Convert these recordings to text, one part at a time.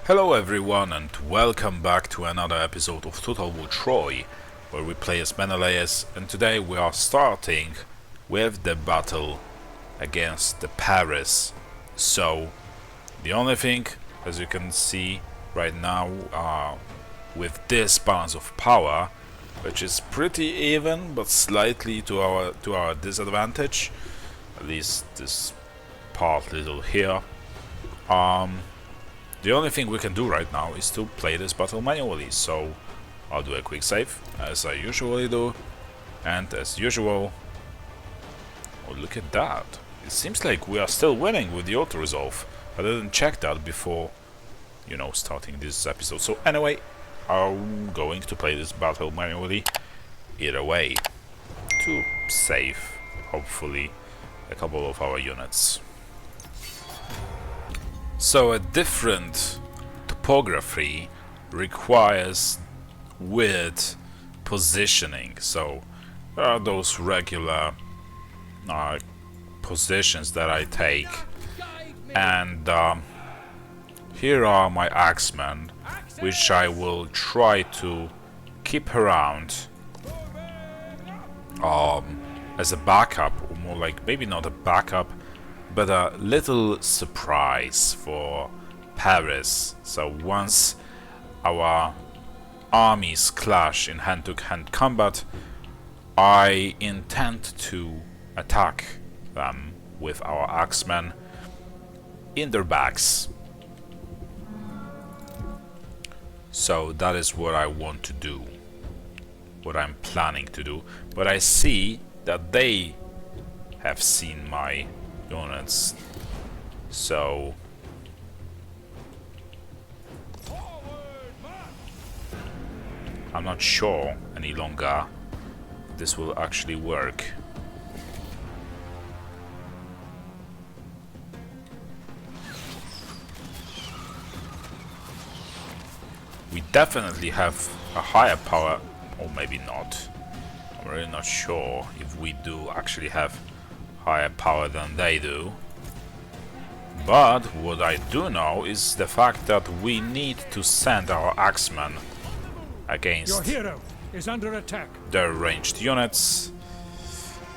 Hello everyone and welcome back to another episode of Total War Troy, where we play as Menelaus, and today we are starting with the battle against the Paris. So, the only thing, as you can see right now, with this balance of power, which is pretty even but slightly to our disadvantage, at least this part little here, the only thing we can do right now is to play this battle manually, so I'll do a quick save, as I usually do, and as usual... Oh, look at that! It seems like we are still winning with the auto-resolve. I didn't check that before, starting this episode. So anyway, I'm going to play this battle manually, either way, to save, hopefully, a couple of our units. So a different topography requires weird positioning. So there are those regular positions that I take, and here are my axemen, which I will try to keep around as a backup, or more like maybe not a backup, but a little surprise for Paris. So once our armies clash in hand-to-hand combat, I intend to attack them with our axemen in their backs. So that is what I want to do, what I'm planning to do. But I see that they have seen my units, so I'm not sure any longer if this will actually work. We definitely have a higher power, or maybe not. I'm really not sure if we do actually have higher power than they do. But what I do know is the fact that we need to send our axemen against your hero is under attack. Their ranged units,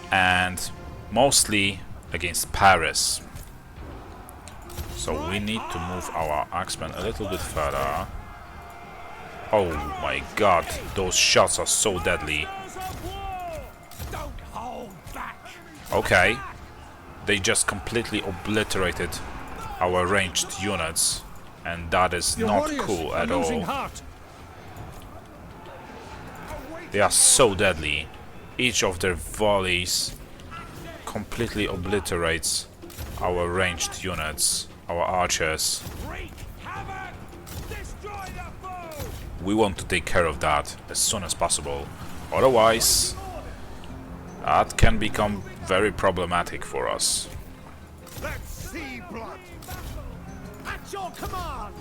and mostly against Paris. So we need to move our axemen a little bit further. Oh my god, those shots are so deadly. Okay, they just completely obliterated our ranged units, and that is not cool at all. They are so deadly. Each of their volleys completely obliterates our ranged units, our archers. We want to take care of that as soon as possible, otherwise that can become very problematic for us. Let's see blood. At your command.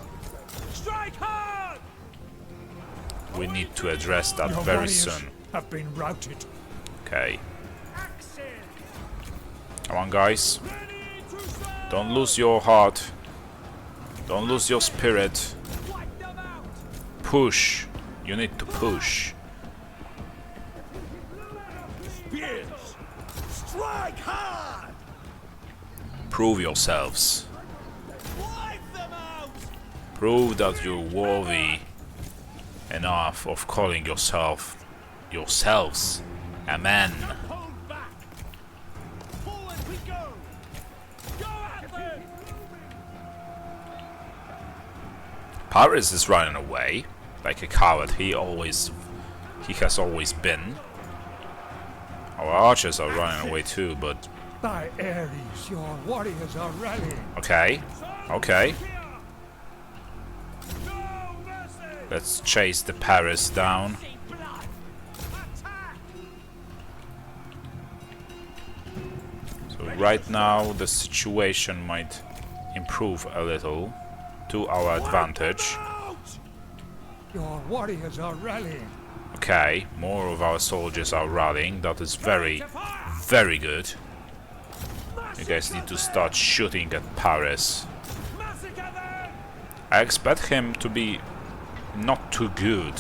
Strike hard. We need to address that very soon. Have been routed. Okay. Come on, guys. Don't lose your heart. Don't lose your spirit. Push. You need to push. Strike hard. Prove yourselves. Prove that you're worthy enough of calling yourselves a man. Paris is running away like a coward. He has always been. Our archers are running away too, but... By Ares, your warriors are rallying. Okay, okay. Let's chase the Paris down. So right now the situation might improve a little to our advantage. Your warriors are rallying. Okay, more of our soldiers are rallying. That is very, very good. You guys need to start shooting at Paris. I expect him to be not too good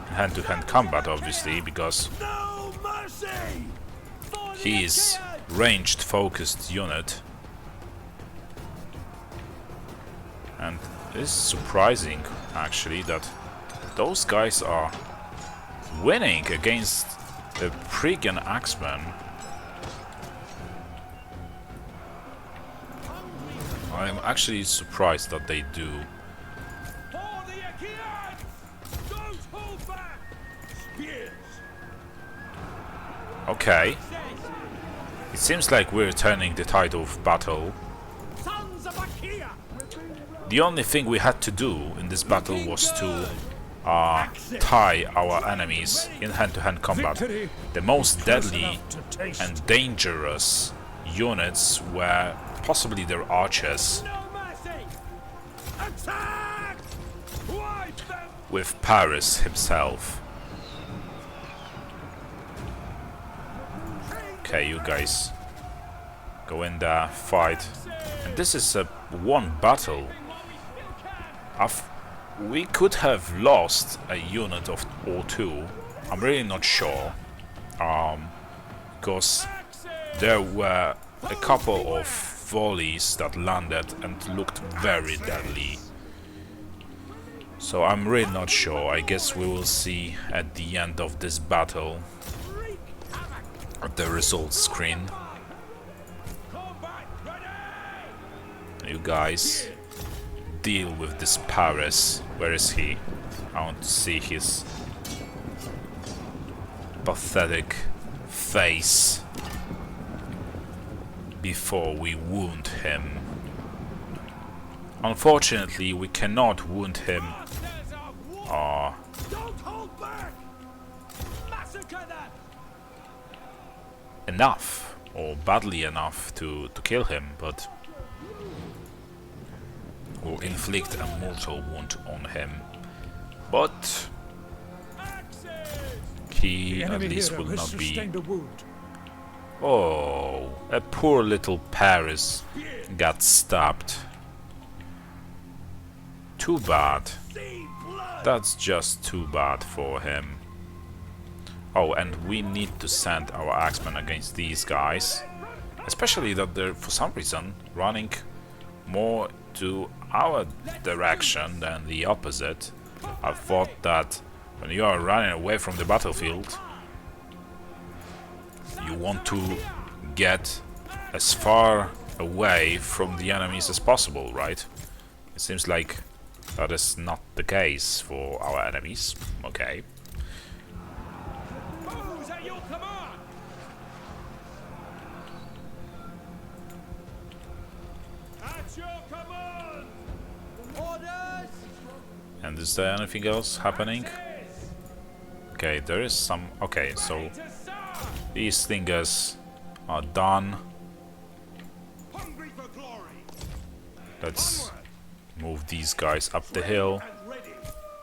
in hand-to-hand combat, obviously, because No mercy! he is ranged focused unit. And it's surprising actually that those guys are winning against the Phrygian Axemen. I'm actually surprised that they do. Okay. It seems like we're turning the tide of battle. The only thing we had to do in this battle was to tie our enemies in hand-to-hand combat. The most deadly and dangerous units were possibly their archers, with Paris himself. Okay, you guys go in there, fight. And this is a one battle. We could have lost a unit or two. I'm really not sure. Because there were a couple of volleys that landed and looked very deadly. So I'm really not sure. I guess we will see at the end of this battle at the results screen. You guys deal with this Paris. Where is he? I want to see his pathetic face before we wound him. Unfortunately, we cannot wound him enough or badly enough to kill him, but or inflict a mortal wound on him. But he at least will not be. Oh, a poor little Paris got stabbed. Too bad. That's just too bad for him. Oh, and we need to send our axemen against these guys. Especially that they're, for some reason, running more to our direction than the opposite. I thought that when you are running away from the battlefield, you want to get as far away from the enemies as possible, right? It seems like that is not the case for our enemies. Okay. And is there anything else happening? Okay, there is some... Okay, so these stingers are done. Let's move these guys up the hill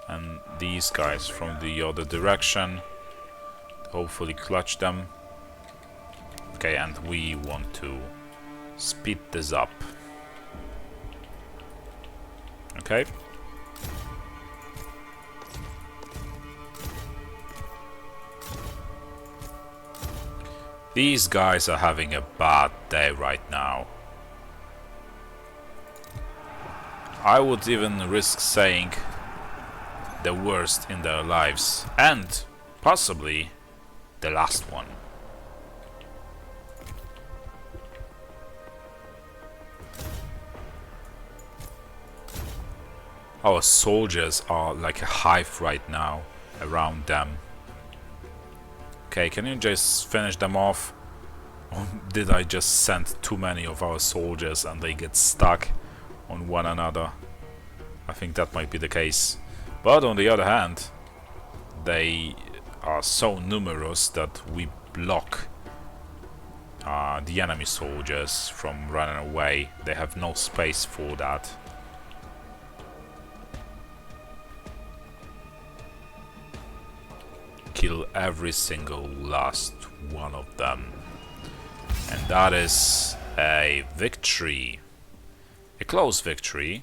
and these guys from the other direction. Hopefully clutch them. Okay, and we want to speed this up. Okay. These guys are having a bad day right now. I would even risk saying the worst in their lives, and possibly the last one. Our soldiers are like a hive right now around them. Okay, can you just finish them off? Or did I just send too many of our soldiers and they get stuck on one another? I think that might be the case. But on the other hand, they are so numerous that we block the enemy soldiers from running away. They have no space for that. Kill every single last one of them. And that is a victory. A close victory,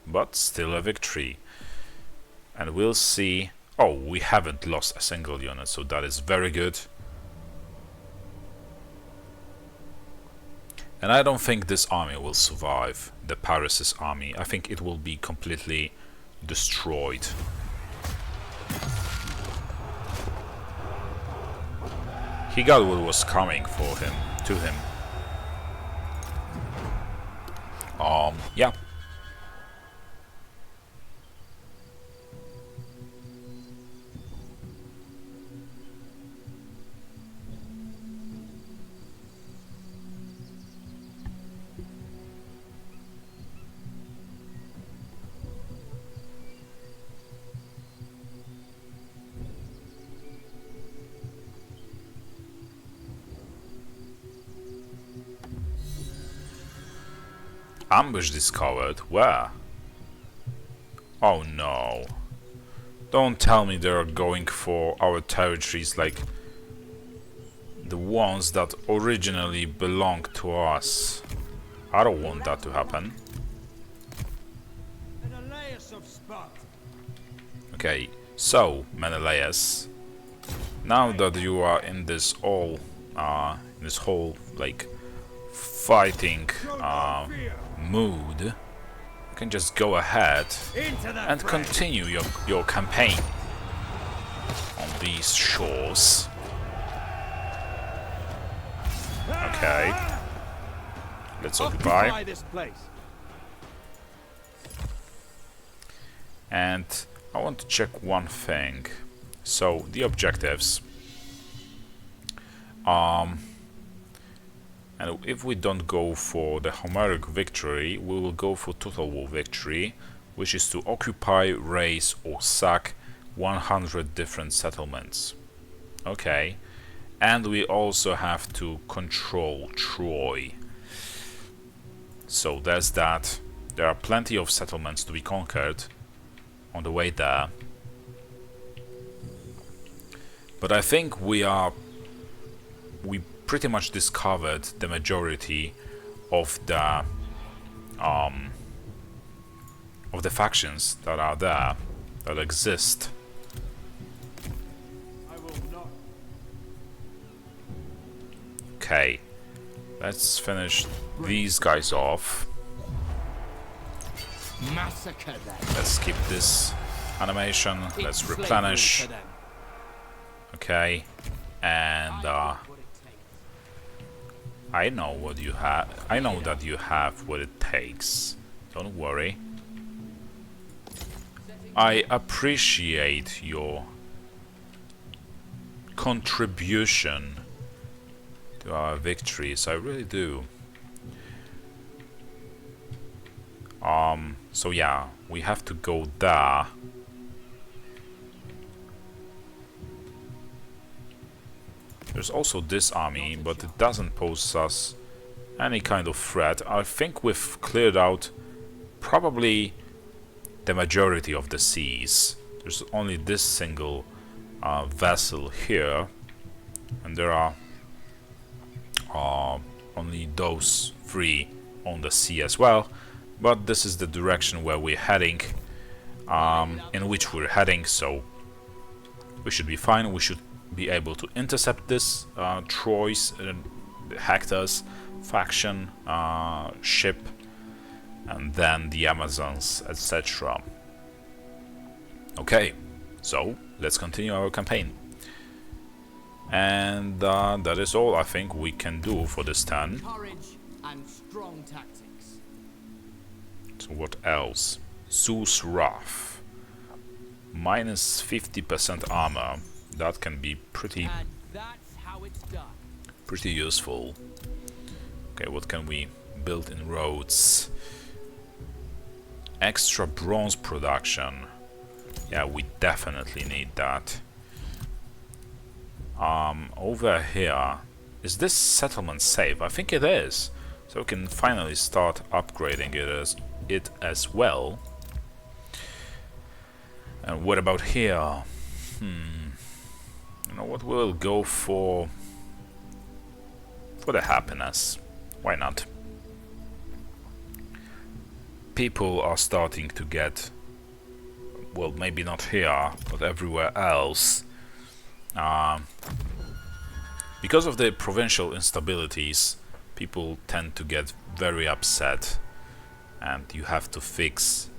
but still a victory. And we'll see. Oh, we haven't lost a single unit, so that is very good. And I don't think this army will survive, the Paris' army. I think it will be completely destroyed. He got what was coming for him, to him. Yeah. Ambush discovered? Where? Oh no. Don't tell me they're going for our territories like the ones that originally belonged to us. I don't want that to happen. Menelaus of Sparta. Okay, so Menelaus, now that you are in this whole like fighting mood, you can just go ahead and continue your campaign on these shores. Okay, let's occupy. This place. And I want to check one thing. So the objectives. And if we don't go for the Homeric victory, we will go for total war victory, which is to occupy, raise or sack 100 different settlements. Okay. And we also have to control Troy. So there's that. There are plenty of settlements to be conquered on the way there. But I think we pretty much discovered the majority of the factions that are there, that exist. I will not. Okay, let's finish these guys off. Massacre them. Let's skip this animation. Let's replenish. Okay, and I know what you have. I know that you have what it takes. Don't worry. I appreciate your contribution to our victories. I really do. So yeah, we have to go there. There's also this army, but it doesn't pose us any kind of threat. I think we've cleared out probably the majority of the seas. There's only this single vessel here, and there are only those 3 on the sea as well. But this is the direction where we're heading, in which we're heading, so we should be fine. We should be able to intercept this Troy's, Hector's faction ship, and then the Amazons, etc. Okay, so let's continue our campaign. And that is all I think we can do for this turn. Courage and strong tactics. So what else? Zeus Wrath. Minus 50% armor. That can be pretty useful. Okay, what can we build in roads? Extra bronze production. Yeah, we definitely need that. Over here, is this settlement safe? I think it is. So we can finally start upgrading it as well. And what about here? You know what, we'll go for the happiness. Why not? people are starting to get, well, maybe not here, but everywhere else, because of the provincial instabilities, people tend to get very upset, and you have to fix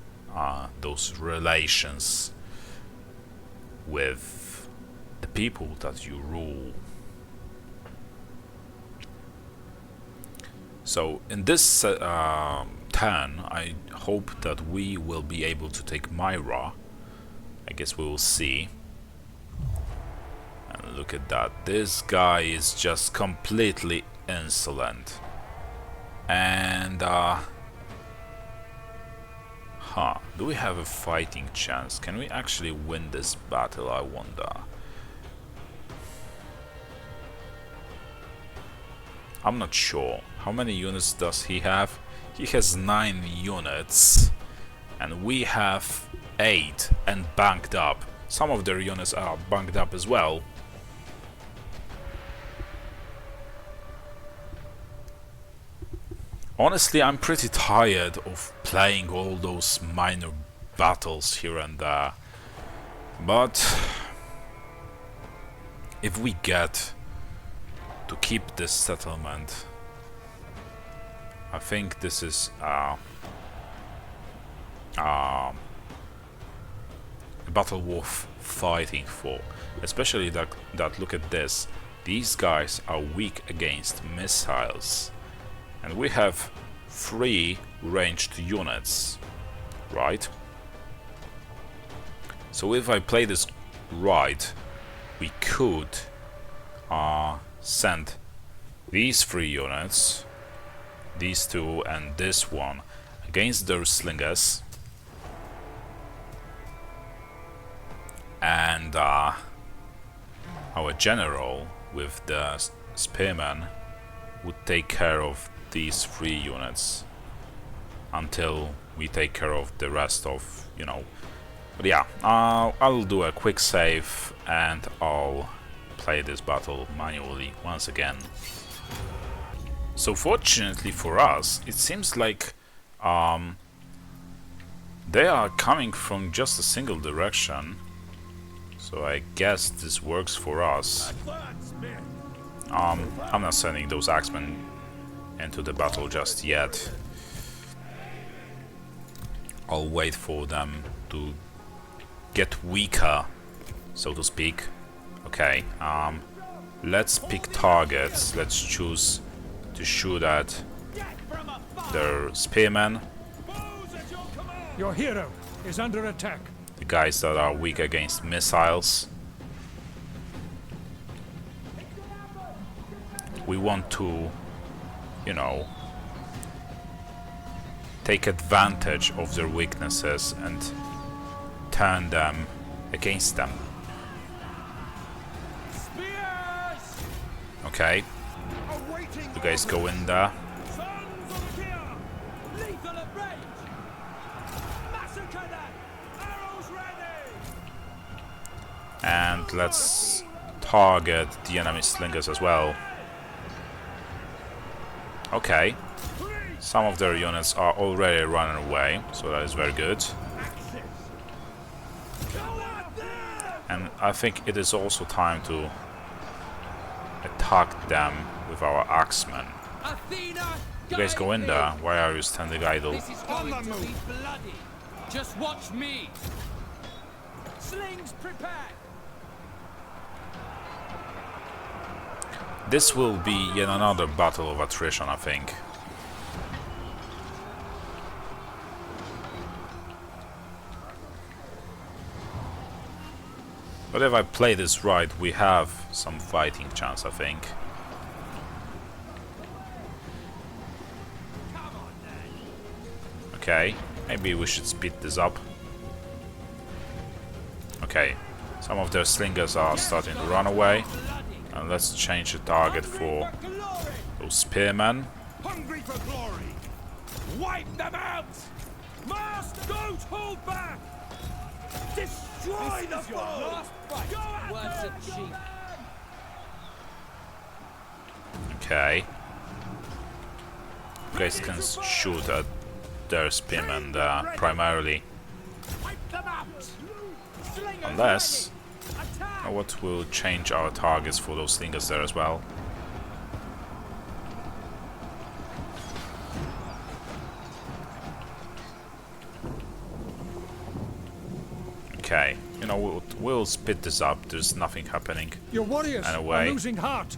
those relations with the people that you rule. So in this turn, I hope that we will be able to take Myra. I guess we will see. And look at that. This guy is just completely insolent. And do we have a fighting chance? Can we actually win this battle, I wonder? I'm not sure. How many units does he have? He has 9 units. And we have 8 and banked up. Some of their units are banked up as well. Honestly, I'm pretty tired of playing all those minor battles here and there. But if we get to keep this settlement, I think this is a battle worth fighting for. Especially that look at this. These guys are weak against missiles. And we have 3 ranged units, right? So if I play this right, we could send these 3 units, these 2 and this one, against those slingers, and our general with the spearmen would take care of these 3 units until we take care of the rest of, you know. But yeah, I'll do a quick save and I'll play this battle manually once again. So fortunately for us, it seems like they are coming from just a single direction, so I guess this works for us. I'm not sending those axemen into the battle just yet. I'll wait for them to get weaker, so to speak. Okay, let's pick targets. Let's choose to shoot at their spearmen. Your hero is under attack. The guys that are weak against missiles. We want to, you know, take advantage of their weaknesses and turn them against them. Okay, you guys go in there. And let's target the enemy slingers as well. Okay, some of their units are already running away, so that is very good. And I think it is also time to attack them with our axemen. You guys go in there. Why are you standing idle? This is going to be bloody. Just watch me. Slings prepared. This will be yet another battle of attrition, I think. But if I play this right, we have some fighting chance, I think. Okay, maybe we should speed this up. Okay, some of their slingers are starting to run away. And let's change the target for those spearmen. Hungry for glory. Wipe them out. Master, don't hold back. Destroy the foe. Words are cheap. Okay. You guys can shoot at their spearmen primarily. Wipe them out! Slingers Unless, ready! Attack! you know what, we'll change our targets for those slingers there as well. Okay, you know, we'll split this up. There's nothing happening. Your warriors Anyway. are losing heart.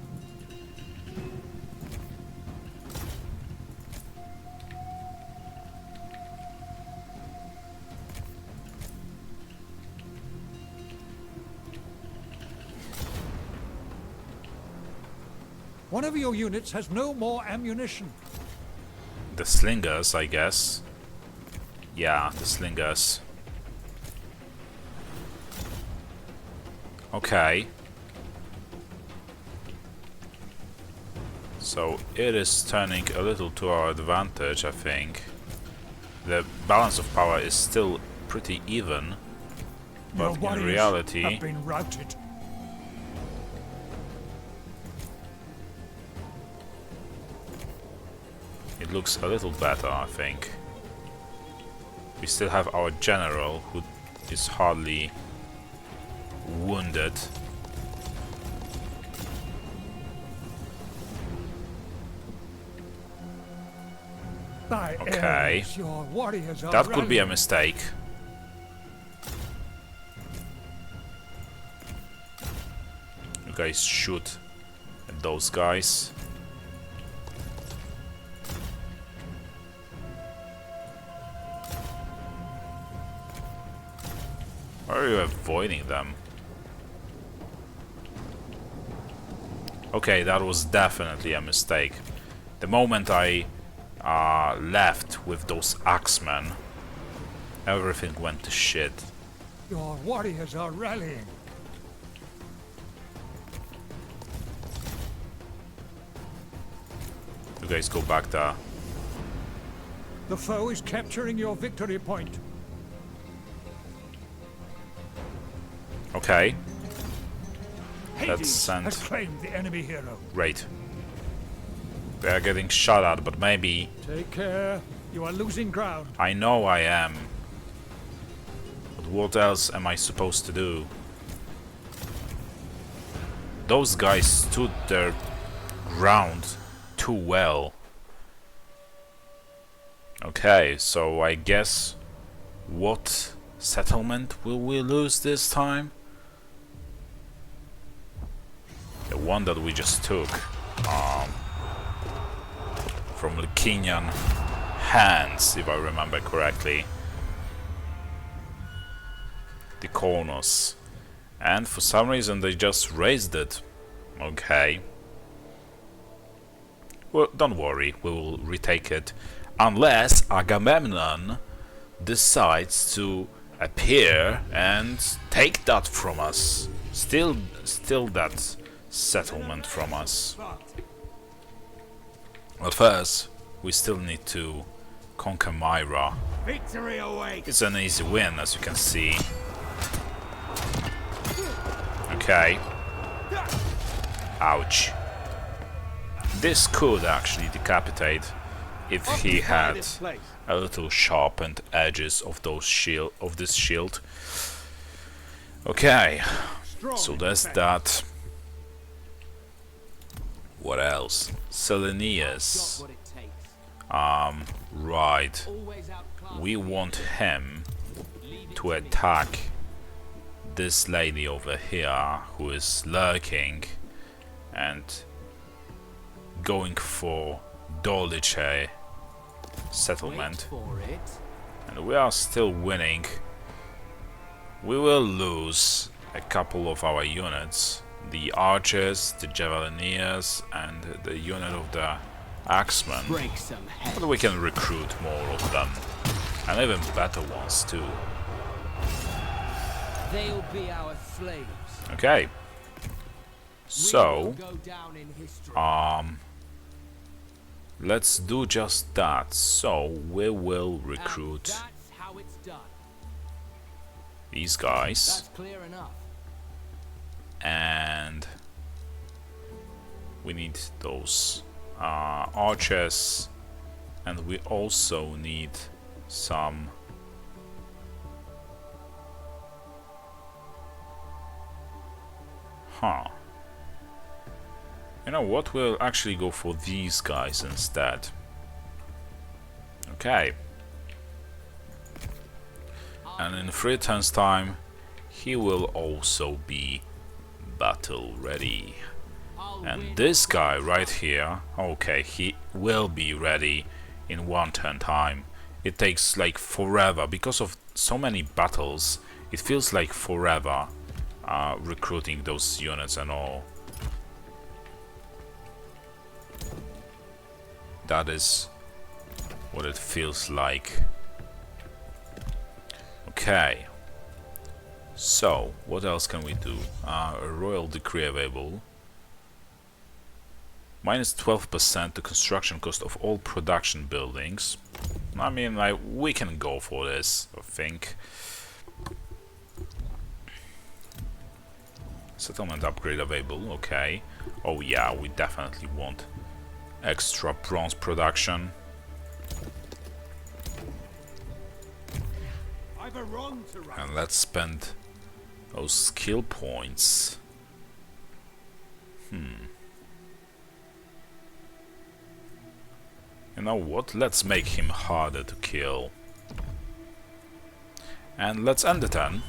One of your units has no more ammunition. The slingers, I guess. Yeah, the slingers. Okay. So it is turning a little to our advantage, I think. The balance of power is still pretty even, Your but in warriors reality, have been routed. it looks a little better, I think. We still have our general, who is hardly wounded. By Okay. Ares, your warriors are That could be a rallying. mistake. You guys shoot at those guys. Why are you avoiding them? Okay, that was definitely a mistake. The moment I left with those axemen, everything went to shit. Your warriors are rallying. You guys go back there. The foe is capturing your victory point. Okay, let's Hades send. has claimed the enemy hero. Great. They are getting shot at, but maybe. Take care. You are losing ground. I know I am. But what else am I supposed to do? Those guys stood their ground too well. Okay, so I guess. What settlement will we lose this time? The one that we just took. From the Kenyan hands, if I remember correctly. The Konos. And for some reason they just raised it. Okay. Well, don't worry, we will retake it. Unless Agamemnon decides to appear and take that from us. Still that settlement from us. But first, we still need to conquer Myra. Victory awaits! It's an easy win, as you can see. Okay. Ouch. This could actually decapitate if he had a little sharpened edges of this shield. Okay. So there's that. What else? Selenius. What it takes. Right. Always outclassed. We want him to attack this lady over here who is lurking and going for Dolice settlement. For it. And we are still winning. We will lose a couple of our units. The archers, the javelineers, and the unit of the axemen. Break some heads. But we can recruit more of them. And even better ones too. They'll be our slaves. Okay. So, Go down in history. let's do just that. So, we will recruit That's how it's done. these guys. That's clear enough. And we need those archers. And we also need some You know what? We'll actually go for these guys instead. Okay. And in 3 turns time, he will also be battle ready. And this guy right here, okay, he will be ready in 1 turn time. It takes like forever because of so many battles. It feels like forever recruiting those units and all. That is what it feels like. Okay. So, what else can we do? A royal decree available. Minus 12% the construction cost of all production buildings. I mean, like, we can go for this, I think. Settlement upgrade available, okay. Oh yeah, we definitely want extra bronze production. I've a wrong to right. And let's spend those skill points. You know what? Let's make him harder to kill. And let's end the turn.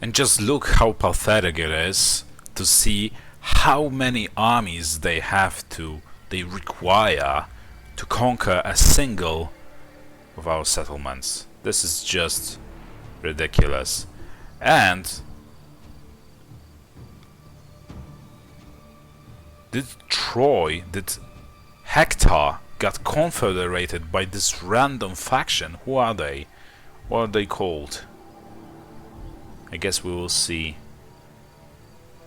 And just look how pathetic it is to see how many armies they require to conquer a single of our settlements. This is just ridiculous. And did Hector got confederated by this random faction? Who are they? What are they called? I guess we will see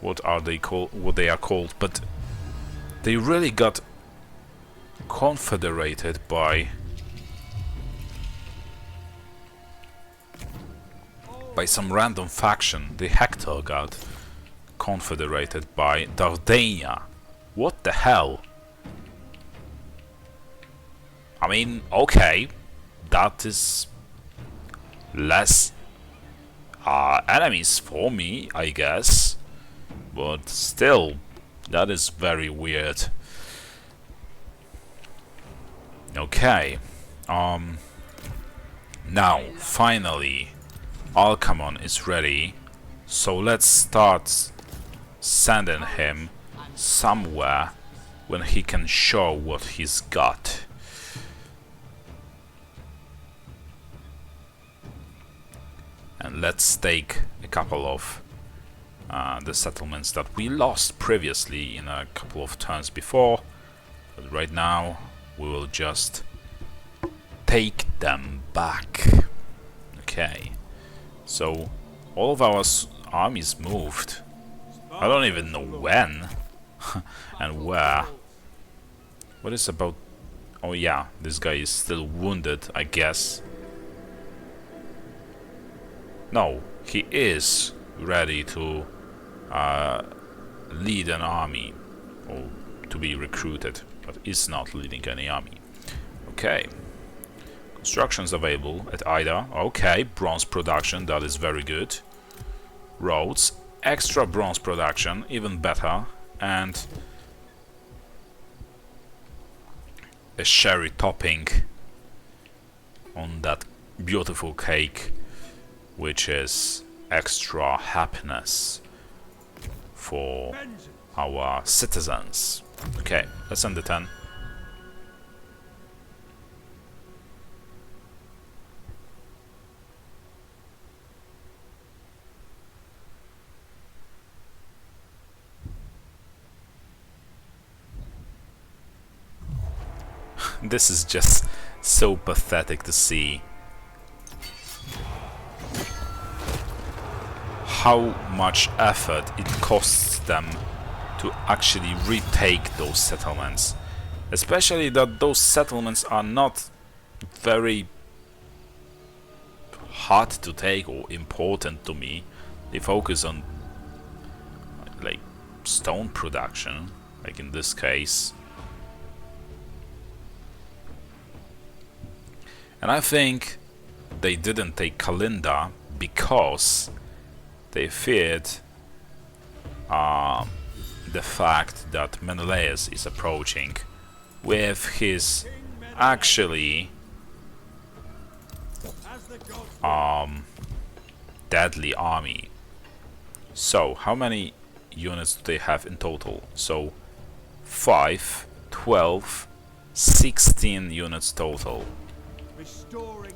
what they are called, but they really got confederated by some random faction. The Hector got confederated by Dardania. What the hell? I mean, okay, that is less enemies for me, I guess, but still, that is very weird. Okay, now finally Alcamon is ready, so let's start sending him somewhere when he can show what he's got. And let's take a couple of the settlements that we lost previously in a couple of turns before. But right now we will just take them back. Okay. So all of our armies moved. I don't even know when and where. What is about... Oh yeah, this guy is still wounded, I guess. No, he is ready to lead an army, or to be recruited, but is not leading any army. Okay. Constructions available at Ida. Okay, bronze production, that is very good. Roads, extra bronze production, even better. And a sherry topping on that beautiful cake, which is extra happiness for our citizens. Okay, let's end the turn. This is just so pathetic to see. how much effort it costs them to actually retake those settlements. Especially that those settlements are not very hard to take or important to me. They focus on like stone production, like in this case. And I think they didn't take Kalinda because they feared the fact that Menelaus is approaching with his actually deadly army. So how many units do they have in total? So 5, 12, 16 units total.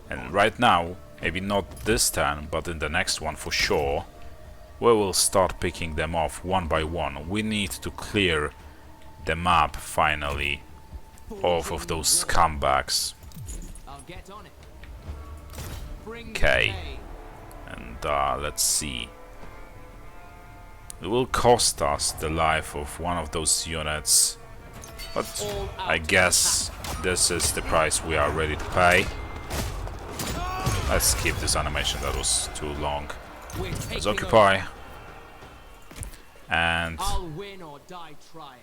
And right now, maybe not this turn, but in the next one for sure, we will start picking them off one by one. We need to clear the map finally off of those scumbags. Okay, and let's see. It will cost us the life of one of those units, but I guess this is the price we are ready to pay. Let's skip this animation, that was too long. Let's occupy. And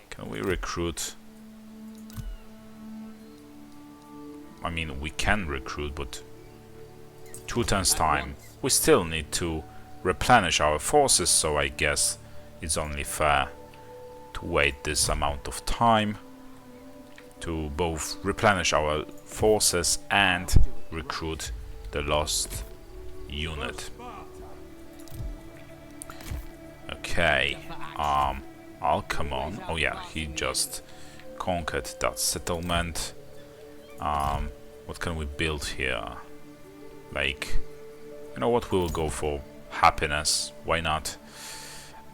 can we recruit? I mean, we can recruit, but 2 turns time. We still need to replenish our forces, so I guess it's only fair to wait this amount of time to both replenish our forces and recruit the lost unit. Okay, I'll come on. Oh yeah, he just conquered that settlement. What can we build here? Like, you know what, we will go for happiness, why not?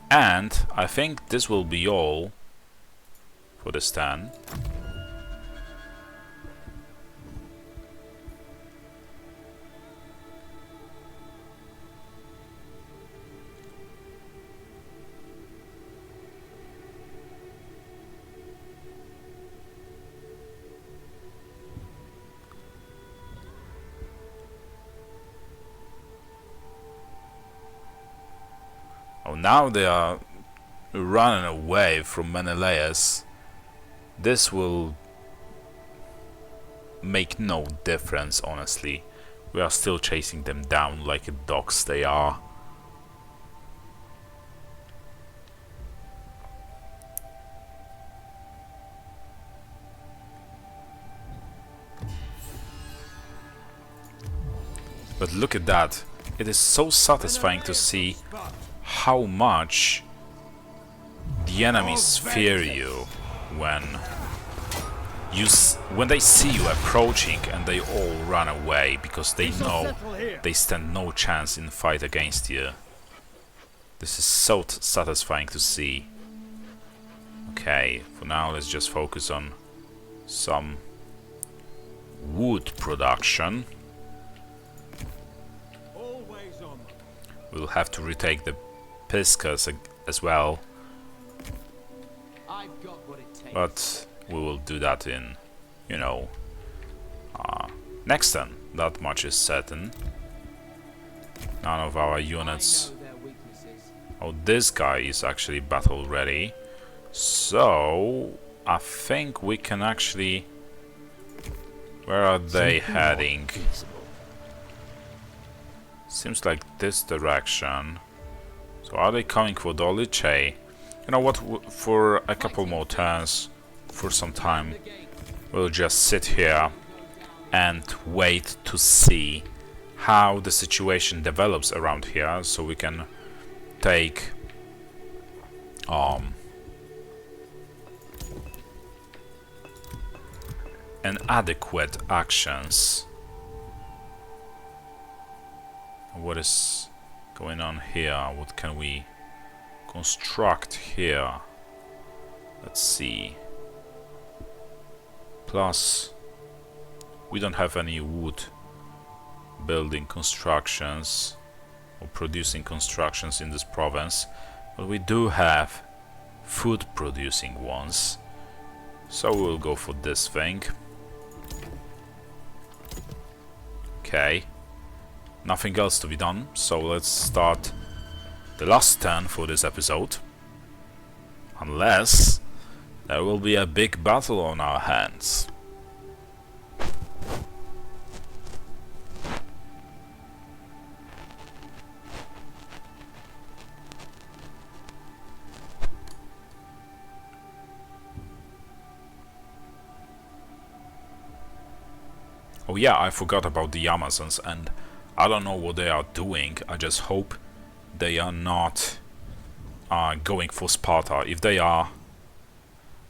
And I think this will be all for this turn. Oh, now they are running away from Menelaus. This will make no difference, honestly. We are still chasing them down like dogs they are. But look at that. It is so satisfying to see how much the enemies fear you when they see you approaching, and they all run away because they know they stand no chance in fight against you. This is so satisfying to see. Okay, for now let's just focus on some wood production. We'll have to retake the Piscas as well, but we will do that in, you know, next turn. That much is certain. None of our units... Oh, this guy is actually battle ready, so I think we can actually... Where are they heading? Seems like this direction. So are they coming for Dolice? You know what, for a couple more turns, for some time, we'll just sit here and wait to see how the situation develops around here, so we can take inadequate actions. What is going on here? What can we construct here? Let's see. Plus, we don't have any wood building constructions. or producing constructions in this province, but we do have food producing ones, so we'll go for this thing. Okay, nothing else to be done, so let's start the last turn for this episode, unless there will be a big battle on our hands. Oh yeah, I forgot about the Amazons, and I don't know what they are doing. I just hope they are not going for Sparta. If they are,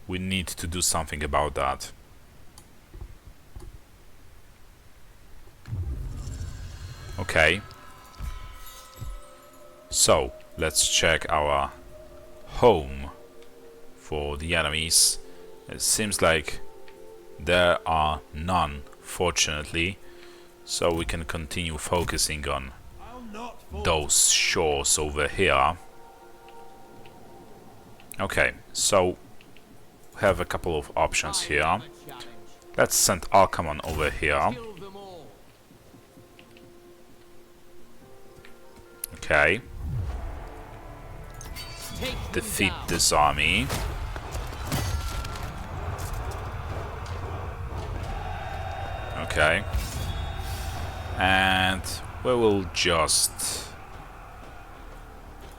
we need to do something about that. Okay. So, let's check our home for the enemies. It seems like there are none, fortunately, so we can continue focusing on those shores over here. Okay, so we have a couple of options here. Let's send Alcaman over here. Okay. Defeat this army. Okay. And we will just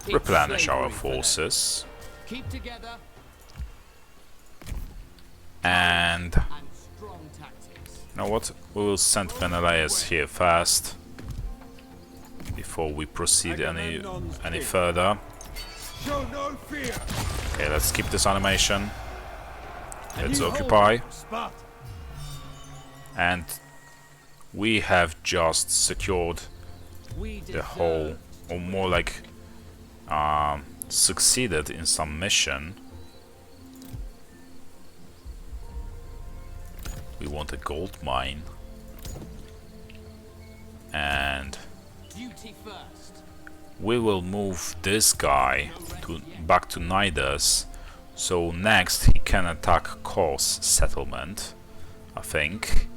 replenish our forces. Keep together And and strong tactics. you know what? We will send Menelaus here first before we proceed any further. Show no fear. Okay, let's keep this animation. Let's occupy. Sparta. And we have just secured We the whole, or more like succeeded in some mission. We want a gold mine. And duty first. we will move this guy back to Nidus, so next he can attack Kos settlement, I think.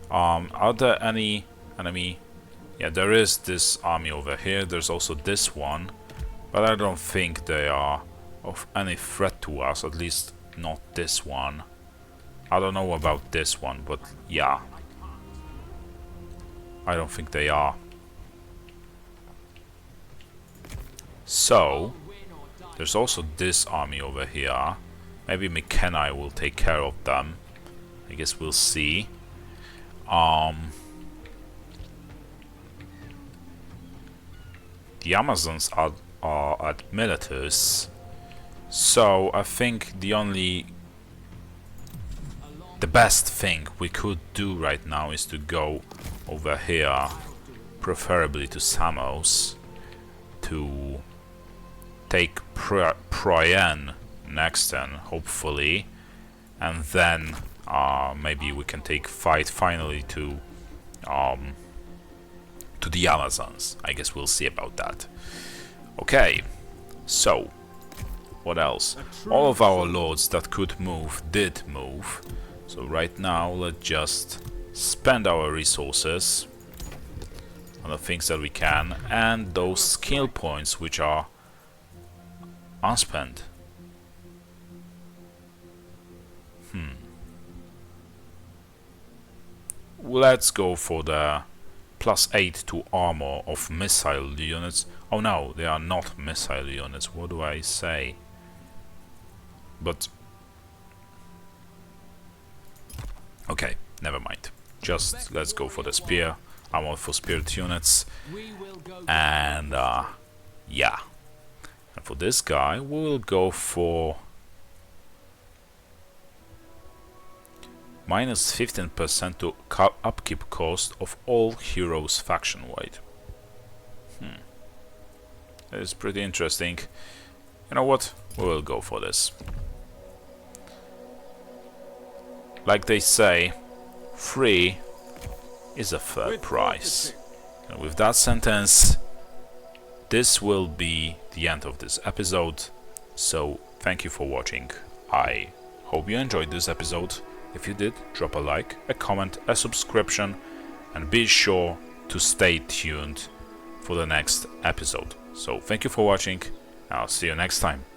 Are there any enemy? Yeah, there is this army over here. There's also this one, but I don't think they are of any threat to us, at least not this one. I don't know about this one, but yeah, I don't think they are. So, there's also this army over here. Maybe McKenna will take care of them. I guess we'll see. The Amazons are at Miletus, so I think the best thing we could do right now is to go over here, preferably to Samos, to take Priene next turn, hopefully, and then maybe we can take fight finally to the Amazons. I guess we'll see about that. Okay, so what else? All of our lords that could move did move. So right now let's just spend our resources on the things that we can, and those skill points which are unspent. Let's go for the +8 to armor of missile units. Oh no, they are not missile units. What do I say? But okay, never mind. Just let's go for the spear. Armor for spirit units. We will go And yeah. And for this guy, we will go for minus 15% to upkeep cost of all heroes faction-wide. That is pretty interesting. You know what? We will go for this. Like they say, free is a fair price. And with that sentence, this will be the end of this episode. So thank you for watching. I hope you enjoyed this episode. If you did, drop a like, a comment, a subscription, and be sure to stay tuned for the next episode. So thank you for watching. I'll see you next time.